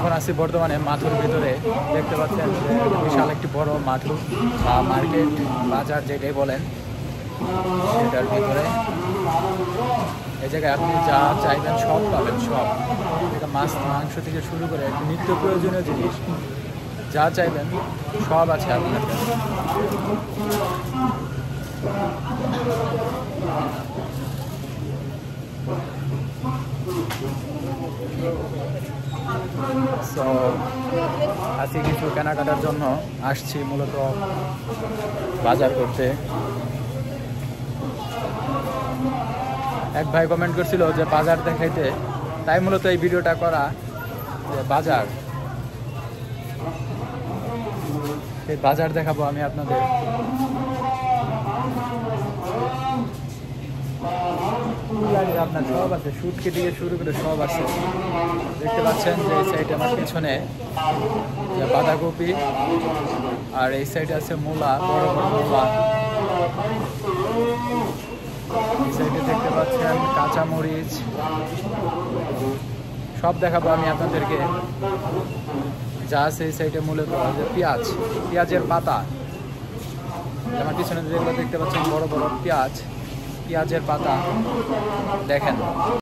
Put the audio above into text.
এখন আছি বর্তমানে মাথুর ভিতরে। দেখতে পাচ্ছেন যে বিশাল একটি বড় মাথুর বা মার্কেট, বাজার যেটাই বলেন, সেটার ভিতরে এই জায়গায় আপনি যা চাইবেন সব পাবেন। সব মাছ মাংস থেকে শুরু করে নিত্য প্রয়োজনীয় জিনিস যা চাইবেন সব আছে আপনার কাছে। সো আজকে কিছু কেনাকাটার জন্য আসছি, মূলত বাজার করতে। এক ভাই কমেন্ট করছিল যে বাজার দেখাইতে, তাই মূলত এই ভিডিওটা করা, যে বাজার, এই বাজার দেখাবো আমি আপনাদের। আপনার সব আছে, শুটকি থেকে শুরু করে সব আছে। দেখতে পাচ্ছেন যে এই সাইডে আমার পিছনে বাঁধাকপি, আর এই সাইডে আছে মূলা, বড় বড় মূলা। এই সাইডে দেখতে পাচ্ছেন কাঁচামরিচ। সব দেখাবো আমি আপনাদেরকে। যা আছে এই সাইডে মূলত যে পেঁয়াজ, পেঁয়াজের পাতা। আমার পিছনে যেগুলো দেখতে পাচ্ছেন বড় বড় পেঁয়াজ, পেঁয়াজের পাতা দেখেন।